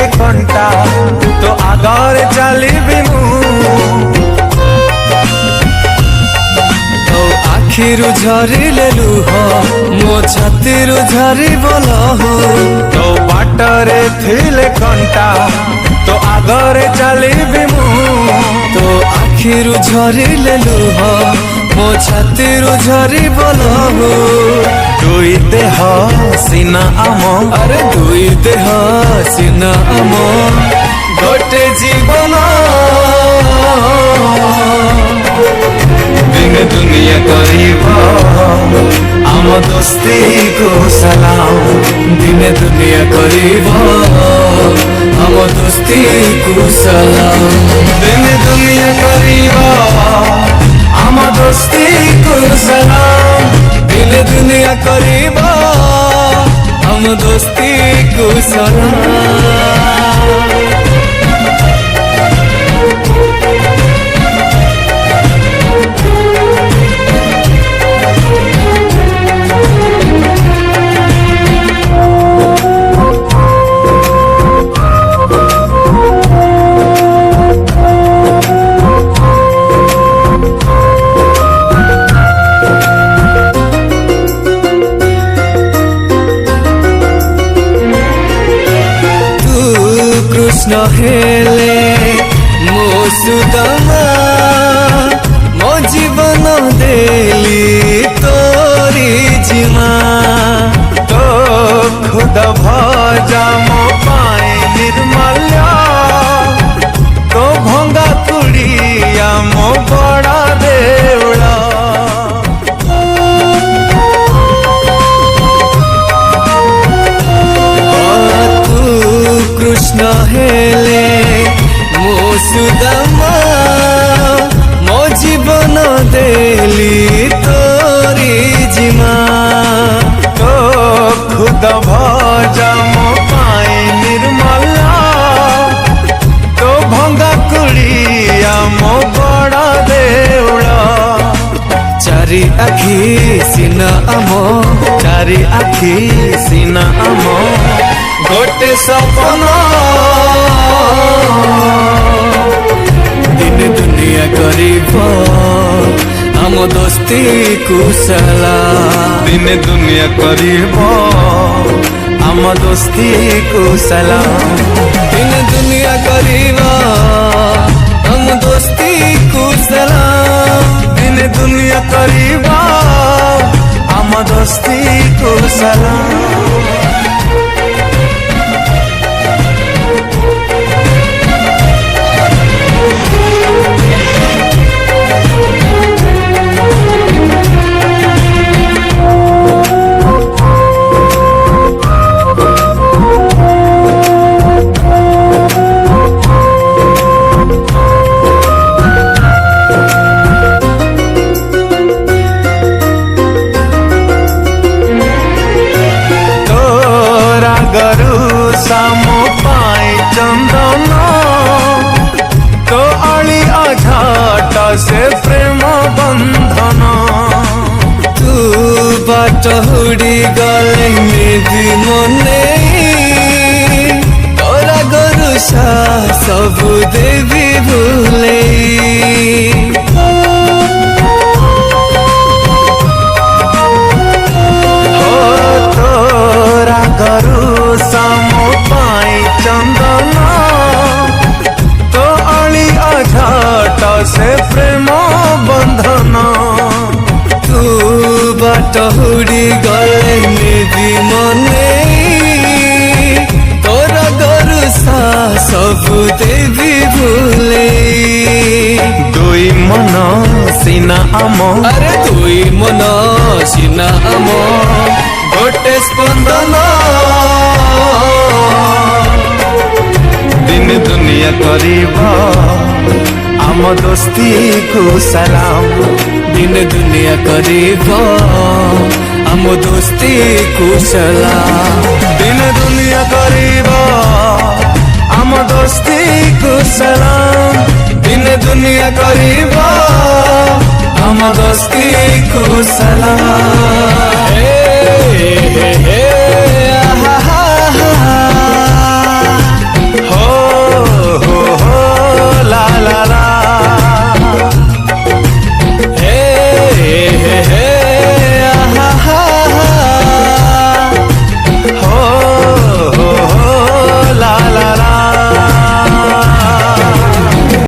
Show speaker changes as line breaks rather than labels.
ଥିଲେ କଣ୍ଟା ତୋ ଆଗରେ ଚାଲିବି ମୁଁ ତୋ ଆଖିରୁ ଝରିଲେ ଲୁହ ମୋ ଛାତିରୁ ଝରିବ ଲହୁ ତୋ ବାଟରେ ଥିଲେ କଣ୍ଟା ତୋ ଆଗରେ ଚାଲିବି ମୁଁ ତୋ ଆଖିରୁ ଝରିଲେ ଲୁହ ମୋ ଛାତିରୁ ଝରିବ ଲହୁ ଦୁଇ ଦେହ ସିନା ଆମ ଆରେ ଦୁଇ ଦେହ ସିନା ଆମ ଗୋଟେ ଜୀବନ ଦିନେ ଦୁନିଆ କରିବ ଆମ ଦୋସ୍ତିକୁ ସଲାମ ଦିନେ ଦୁନିଆ କରିବ ଆମ ଦୋସ୍ତିକୁ ସଲାମ ଦିନେ ଦୁନିଆ କରିବ ଆମ ଦୋସ୍ତିକୁ ସଲାମ ଦିନେ ଦୁନିଆ କରିବ ଆମ ଦୋସ୍ତିକୁ ସଲାମ कृष्ण हेले मो सुदामा मो जीवन देली तोरी जिमा तो खुद भजा मो पाए निर्मल्या तो भंगा कुड़िया मो बड़ा देवड़ा कृष्ण हेले मो सुदामा मो जीवन देली तोरी जिमा तो खुद भजा मो पाए निर्मला तो भंगा कुड़िया मो बड़ा देवड़ा चारि आखी सिना आमो चारि आखी सिना आमो गोटे सपन दिन दुनिया करीब हम दोस्ती कुशला दिन दुनिया करीब हम दोस्ती कुशला दिन दुनिया करीब हम दोस्ती कुशला दिन दुनिया करीब हम दोस्ती कुशला सामो पाए चंदन तो अली आझाट से प्रेम बंधन तू बाट हुड़ी गले भी मने तोरा गरुषा सब देवी भूले तोरा गरुषा चंदन तो अली आझाट से प्रेम बंधन तू बाट हुड़ी गले भी मने तोरा गरुषा सब देवी भूले दुई मन सिना आम अरे दुई मन सिना आम गोटे स्पंदन दिन दुनिया करीब आम दोस्ती को सलाम दिन दुनिया करीब आम दोस्ती को सलाम दिन दुनिया करीब आम दोस्ती को सलाम दिन दुनिया करीब आम दोस्ती को सलाम